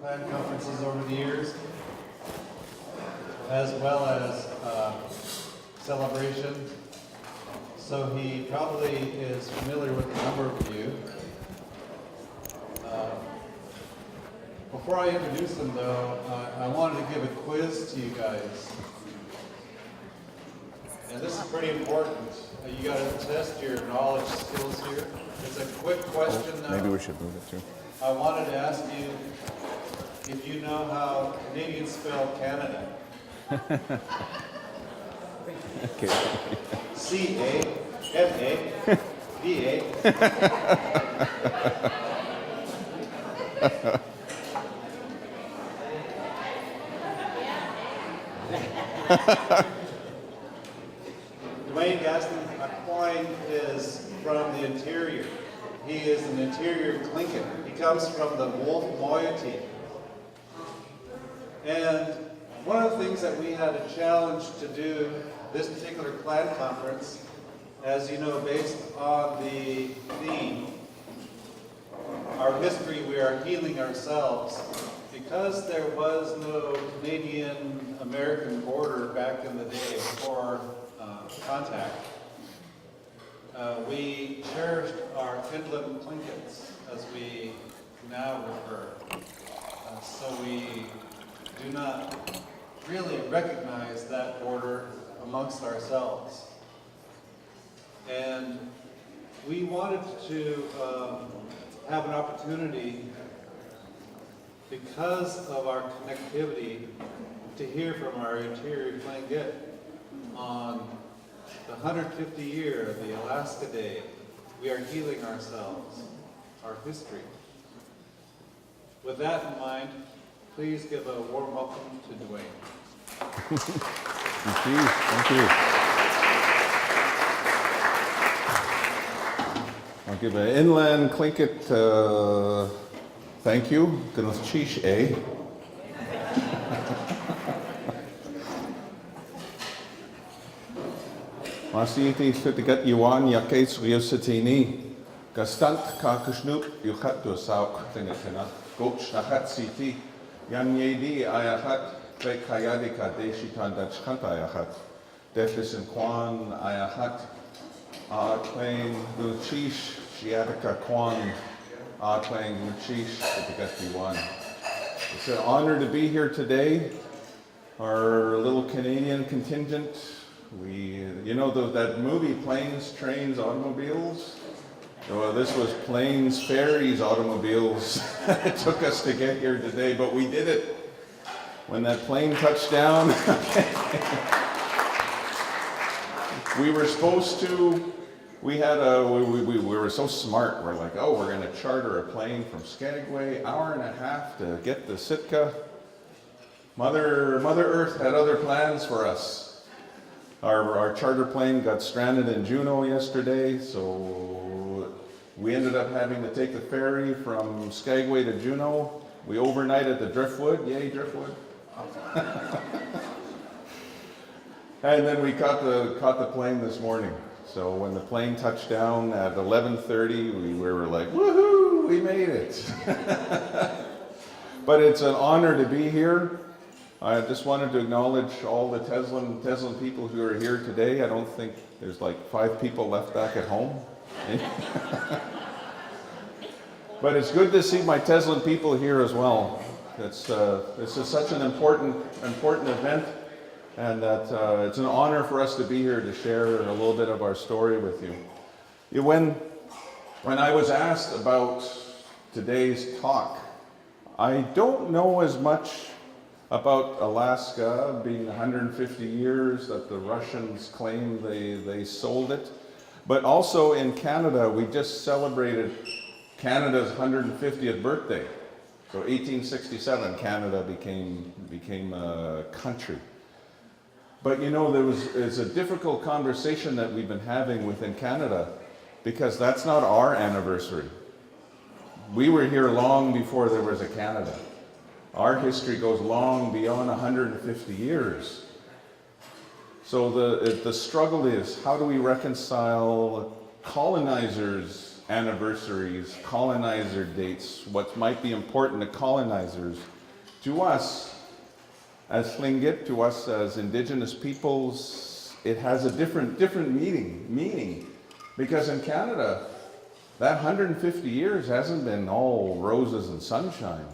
clan conferences over the years, as well as celebration. So he probably is familiar with a number of you. Before I introduce them, though, I wanted to give a quiz to you guys. And this is pretty important. You got to test your knowledge skills here. It's a quick question. Maybe we should move it too. I wanted to ask you if you know how Canadians spell Canada. Okay. C-A-N-A-D-A. Duane Gastant, Aucoin is from the interior. He is an interior Clinket. He comes from the wolf moiety. And one of the things that we had a challenge to do this particular clan conference, as you know, based on the theme, our history, we are healing ourselves. Because there was no Canadian-American border back in the day before contact, we cherished our Finland Clinkets, as we now refer. So we do not really recognize that border amongst ourselves. And we wanted to have an opportunity, because of our connectivity, to hear from our interior Tlingit on the 150th year of the Alaska Day. We are healing ourselves, our history. With that in mind, please give a warm welcome to Duane. Thank you. Thank you. I'll give an inland Tlingit thank you. G'naschish, eh? Masiti Fitigat Yuan Yakes Riositini. Gastant Kakashnoop Yukat to Sauk Tinakana. Goch Nahat Siti. Yan Yedi Ayahat. Klek Hayadika Deshitan Dachkanta Ayahat. Defis and Kwan Ayahat. Claim Luchish. Shiatica Kwan. Aucoin Luchish Fitigat Yuan. It's an honor to be here today. Our little Canadian contingent. You know that movie, Planes, Trains, Automobiles? Well, this was Planes, Ferries, Automobiles. It took us to get here today, but we did it. When that plane touched down, we were supposed to, we were so smart. We're like, oh, we're going to charter a plane from Skagway, hour and a half to get to Sitka. Mother Earth had other plans for us. Our charter plane got stranded in Juneau yesterday, so we ended up having to take the ferry from Skagway to Juneau. We overnighted the Driftwood, yay Driftwood. And then we caught the plane this morning. So when the plane touched down at 11:30, we were like, woohoo, we made it. But it's an honor to be here. I just wanted to acknowledge all the Teslin people who are here today. I don't think there's like 5 people left back at home. But it's good to see my Teslin people here as well. This is such an important event, and that it's an honor for us to be here to share a little bit of our story with you. When I was asked about today's talk, I don't know as much about Alaska being 150 years that the Russians claim they sold it. But also in Canada, we just celebrated Canada's 150th birthday. So 1867, Canada became a country. But you know, it's a difficult conversation that we've been having within Canada, because that's not our anniversary. We were here long before there was a Canada. Our history goes long beyond 150 years. So the struggle is, how do we reconcile colonizers anniversaries, colonizer dates, what might be important to colonizers, to us as Tlingit, to us as Indigenous peoples, it has a different meaning. Because in Canada, that 150 years hasn't been all roses and sunshine.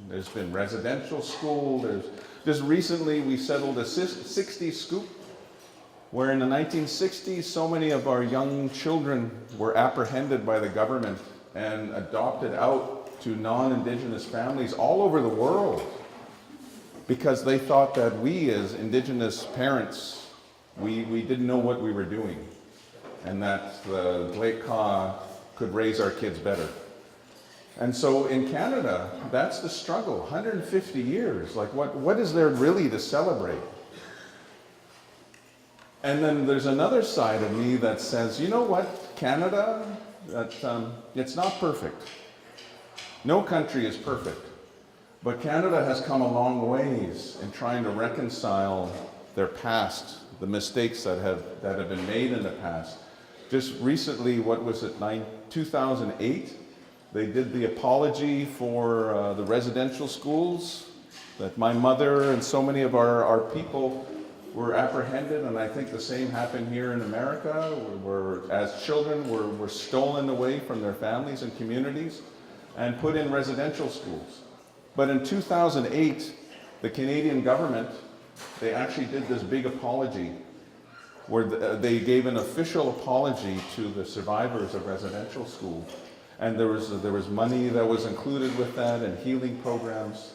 There's been residential school, just recently we settled a 60s scoop, where in the 1960s, so many of our young children were apprehended by the government and adopted out to non-Indigenous families all over the world because they thought that we as Indigenous parents, we didn't know what we were doing and that the Lake Ka could raise our kids better. And so in Canada, that's the struggle, 150 years. Like what is there really to celebrate? And then there's another side of me that says, you know what, Canada, it's not perfect. No country is perfect. But Canada has come a long ways in trying to reconcile their past, the mistakes that have been made in the past. Just recently, 2008, they did the apology for the residential schools, that my mother and so many of our people were apprehended, and I think the same happened here in America, where as children were stolen away from their families and communities and put in residential schools. But in 2008, the Canadian government, they actually did this big apology where they gave an official apology to the survivors of residential school. And there was money that was included with that and healing programs.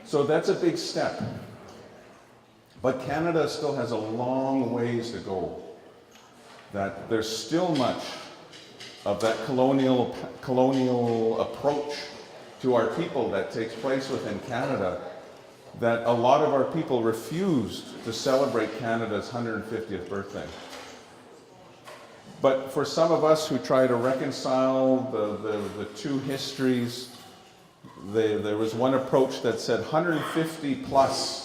So that's a big step. But Canada still has a long ways to go. That there's still much of that colonial approach to our people that takes place within Canada, that a lot of our people refused to celebrate Canada's 150th birthday. But for some of us who try to reconcile the two histories, there was one approach that said 150 plus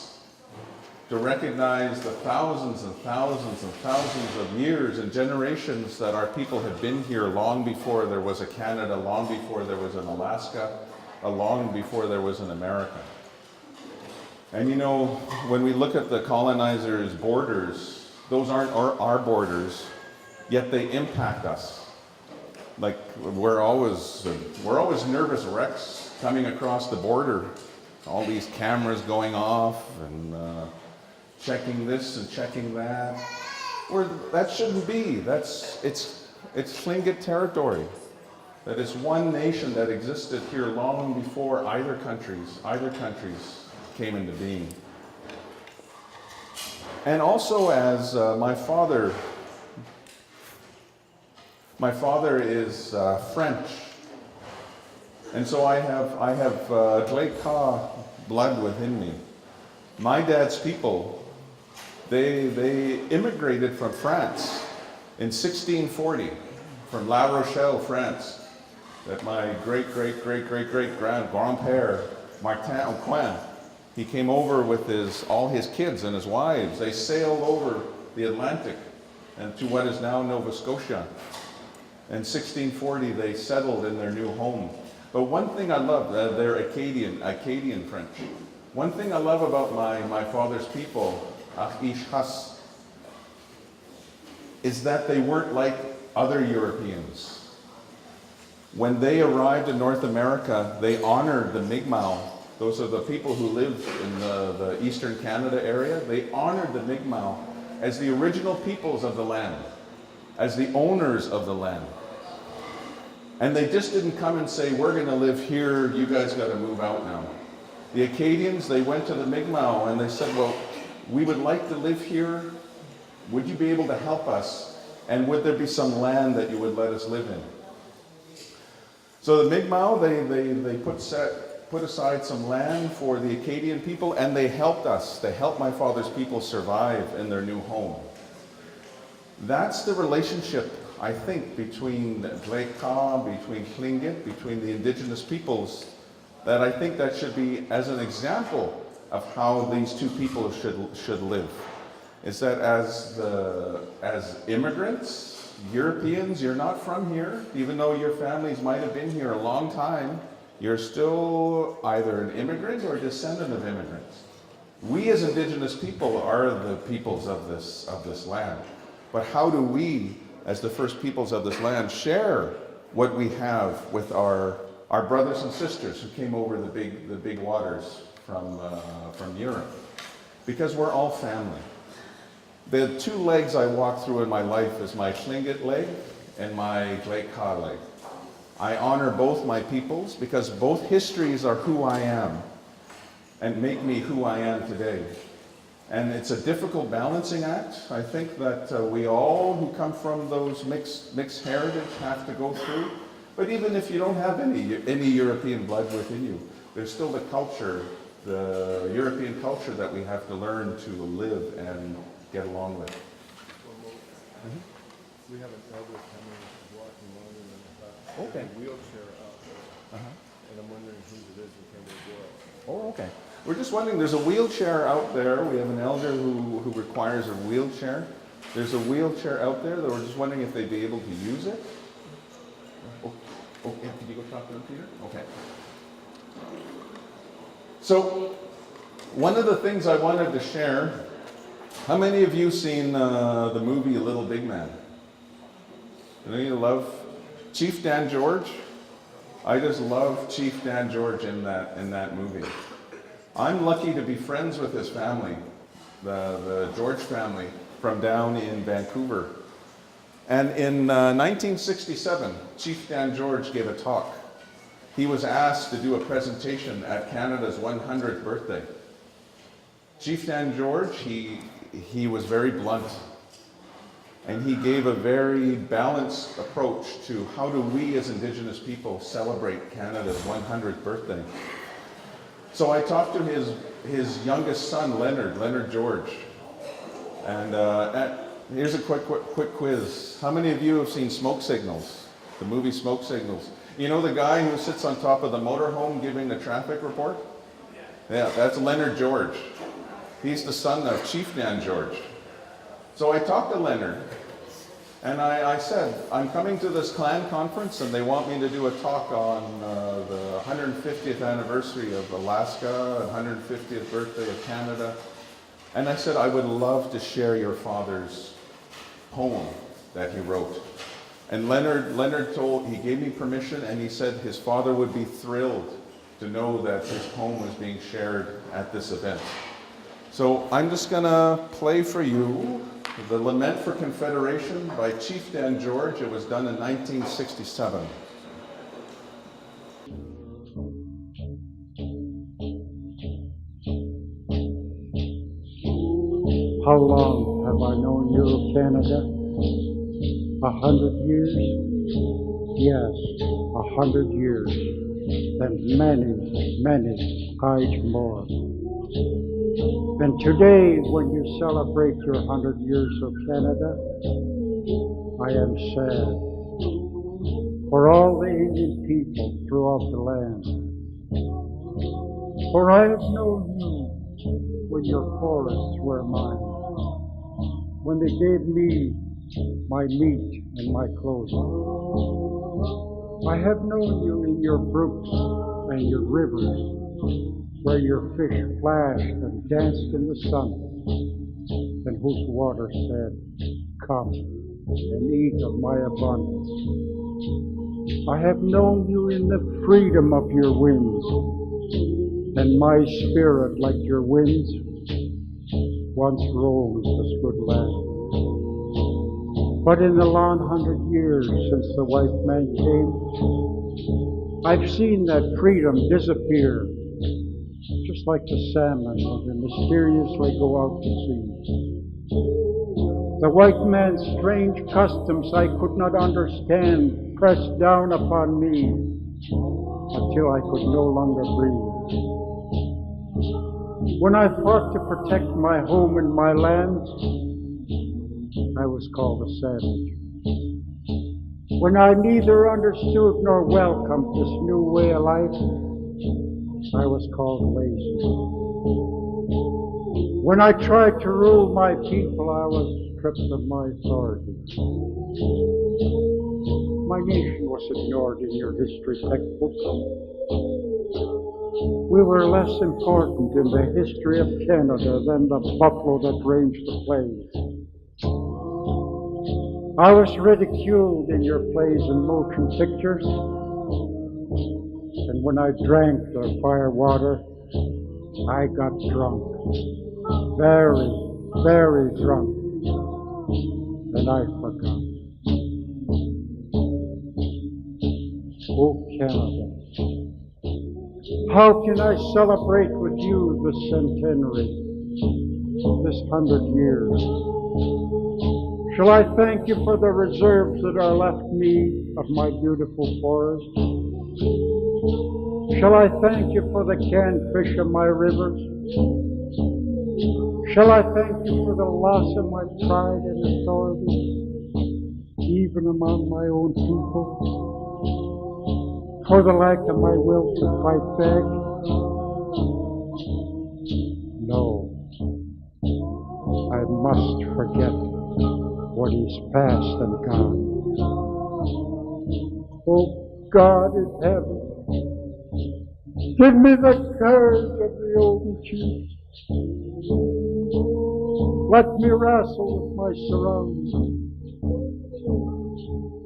to recognize the thousands and thousands and thousands of years and generations that our people had been here long before there was a Canada, long before there was an Alaska, long before there was an America. And you know, when we look at the colonizers' borders, those aren't our borders, yet they impact us. Like we're always nervous wrecks coming across the border. All these cameras going off and checking this and checking that. That shouldn't be. It's Tlingit territory. That is one nation that existed here long before either countries came into being. And also, as my father is French, and so I have Lake Ka blood within me. My dad's people, they immigrated from France in 1640, from La Rochelle, France. That my great-great-great-great-great-grandpère, Martin Aucoin, he came over with all his kids and his wives. They sailed over the Atlantic and to what is now Nova Scotia. In 1640, they settled in their new home. But one thing I love, they're Acadian French. One thing I love about my father's people, Achishas, is that they weren't like other Europeans. When they arrived in North America, they honored the Mi'kmaq. Those are the people who lived in the Eastern Canada area. They honored the Mi'kmaq as the original peoples of the land, as the owners of the land. And they just didn't come and say, we're going to live here, you guys got to move out now. The Acadians, they went to the Mi'kmaq and they said, well, we would like to live here. Would you be able to help us? And would there be some land that you would let us live in? So the Mi'kmaq, they put aside some land for the Acadian people, and they helped us. They helped my father's people survive in their new home. That's the relationship, I think, between Lake Ka, between Tlingit, between the Indigenous peoples, that I think that should be as an example of how these two people should live. Is that as immigrants, Europeans, you're not from here, even though your families might have been here a long time, you're still either an immigrant or a descendant of immigrants. We as Indigenous people are the peoples of this land. But how do we, as the first peoples of this land, share what we have with our brothers and sisters who came over the big waters from Europe? Because we're all family. The two legs I walk through in my life is my Tlingit leg and my Glaikah leg. I honor both my peoples because both histories are who I am and make me who I am today. And it's a difficult balancing act. I think that we all who come from those mixed heritage have to go through. But even if you don't have any European blood within you, there's still the culture, the European culture that we have to learn to live and get along with. We have an elder coming walking along in the Okay. wheelchair out there, and I'm wondering who it is and can they go? Oh, okay. We're just wondering, there's a wheelchair out there. We have an elder who requires a wheelchair. There's a wheelchair out there that we're just wondering if they'd be able to use it. Oh, yeah, can you go talk to them, Peter? Okay. So, one of the things I wanted to share, how many of you seen the movie Little Big Man? Do you love Chief Dan George? I just love Chief Dan George in that movie. I'm lucky to be friends with his family, the George family from down in Vancouver. And in 1967, Chief Dan George gave a talk. He was asked to do a presentation at Canada's 100th birthday. Chief Dan George, he was very blunt, and he gave a very balanced approach to how do we as Indigenous people celebrate Canada's 100th birthday. So I talked to his youngest son, Leonard George, and here's a quick quiz. How many of you have seen Smoke Signals, the movie Smoke Signals? You know the guy who sits on top of the motorhome giving the traffic report? Yeah, that's Leonard George. He's the son of Chief Dan George. So I talked to Leonard, and I said, I'm coming to this clan conference, and they want me to do a talk on the 150th anniversary of Alaska, 150th birthday of Canada. And I said, I would love to share your father's poem that he wrote. And Leonard he gave me permission, and he said his father would be thrilled to know that his poem was being shared at this event. So I'm just gonna play for you the Lament for Confederation by Chief Dan George. It was done in 1967. How long have I known you, Canada? 100 years? Yes, 100 years, and many times more. And today, when you celebrate your 100 years of Canada, I am sad for all the Indian people throughout the land. For I have known you when your forests were mine, when they gave me my meat and my clothing. I have known you in your brooks and your rivers, where your fish flashed and danced in the sun, and whose water said, come and eat of my abundance. I have known you in the freedom of your winds, and my spirit, like your winds, once roamed this good land. But in the long 100 years since the white man came, I've seen that freedom disappear, just like the salmon when they mysteriously go out to sea. The white man's strange customs I could not understand pressed down upon me until I could no longer breathe. When I fought to protect my home and my land, I was called a savage. When I neither understood nor welcomed this new way of life, I was called lazy. When I tried to rule my people, I was trips of my authority. My nation was ignored in your history textbooks. We were less important in the history of Canada than the buffalo that ranged the plains. I was ridiculed in your plays and motion pictures, and when I drank the fire water, I got drunk, very, very drunk, and I forgot. Oh, Canada, how can I celebrate with you this centenary, this 100 years? Shall I thank you for the reserves that are left me of my beautiful forest? Shall I thank you for the canned fish of my rivers? Shall I thank you for the loss of my pride and authority, even among my own people? For the lack of my will to fight back? No, I must forget what is past and gone. Oh God in heaven, give me the courage of the old chiefs. Let me wrestle with my surroundings.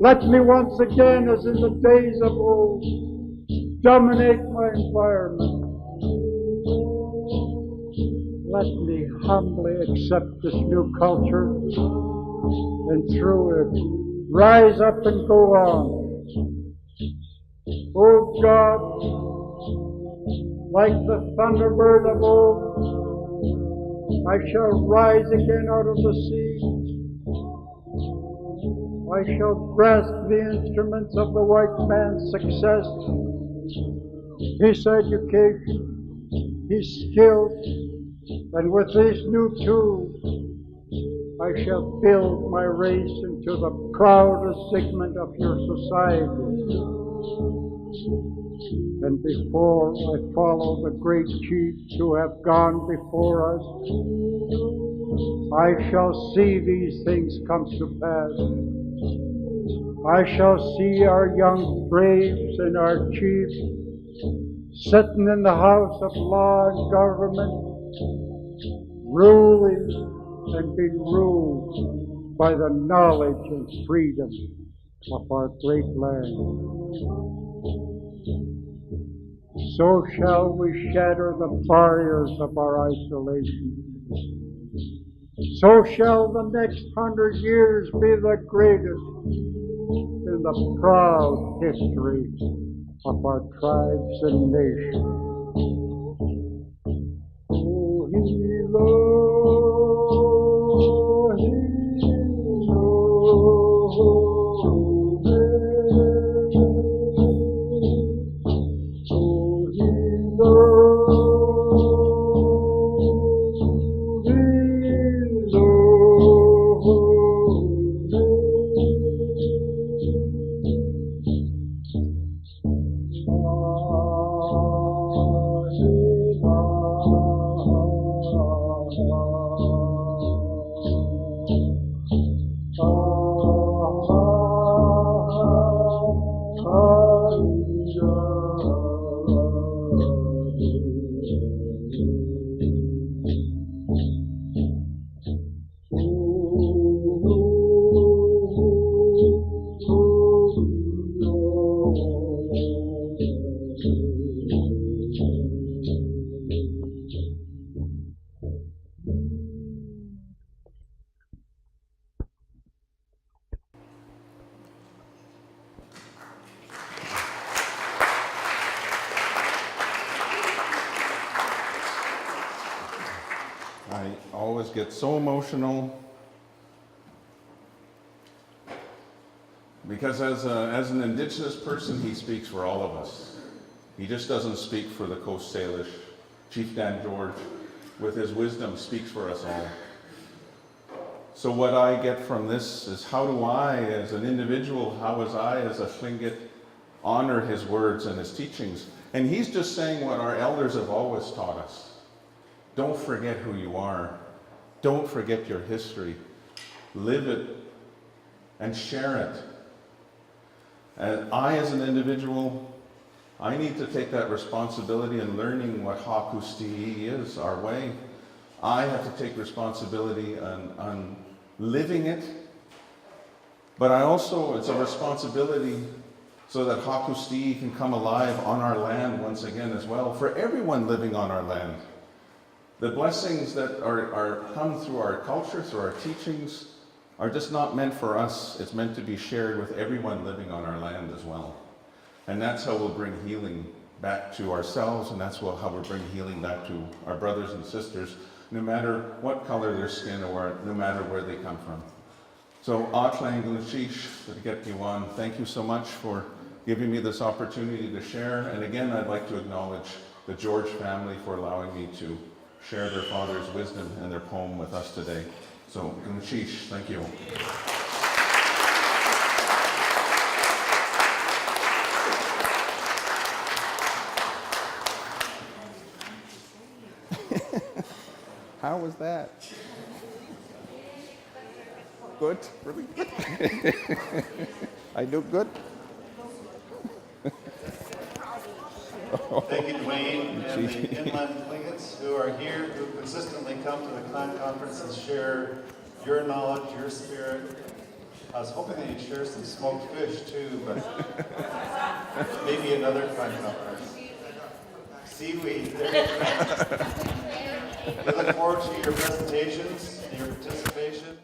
Let me once again, as in the days of old, dominate my environment. Let me humbly accept this new culture and through it rise up and go on. Oh God, like the thunderbird of old, I shall rise again out of the sea. I shall grasp the instruments of the white man's success, his education, his skills, and with these new tools, I shall build my race into the proudest segment of your society. And before I follow the great chiefs who have gone before us, I shall see these things come to pass. I shall see our young braves and our chiefs sitting in the house of law and government, ruling and being ruled by the knowledge and freedom of our great land. So shall we shatter the barriers of our isolation. So shall the next 100 years be the greatest in the proud history of our tribes and nations. Oh, Hilo, I always get so emotional because as an Indigenous person, he speaks for all of us. He just doesn't speak for the Coast Salish. Chief Dan George, with his wisdom, speaks for us all. So what I get from this is, how do I, as an individual, how as I, as a Tlingit, honor his words and his teachings? And he's just saying what our elders have always taught us. Don't forget who you are. Don't forget your history. live it, and share it. And I, as an individual, I need to take that responsibility in learning what Hakusti'i is, our way. I have to take responsibility on living it, but I also, it's a responsibility so that Hakusti'i can come alive on our land once again as well, for everyone living on our land. The blessings that are come through our culture, through our teachings, are just not meant for us. It's meant to be shared with everyone living on our land as well. And that's how we'll bring healing back to ourselves, and that's how we'll bring healing back to our brothers and sisters, no matter what color their skin or no matter where they come from. So, Aucoin Duane, thank you so much for giving me this opportunity to share. And again, I'd like to acknowledge the George family for allowing me to share their father's wisdom and their poem with us today. So, Gunshish, thank you. How was that? Good? Really good? I do good? Thank you, Duane, and the inland delegates who are here, who consistently come to the clan conference and share your knowledge, your spirit. I was hoping that you'd share some smoked fish too, but maybe another clan conference. Seaweed. We look forward to your presentations and your participation.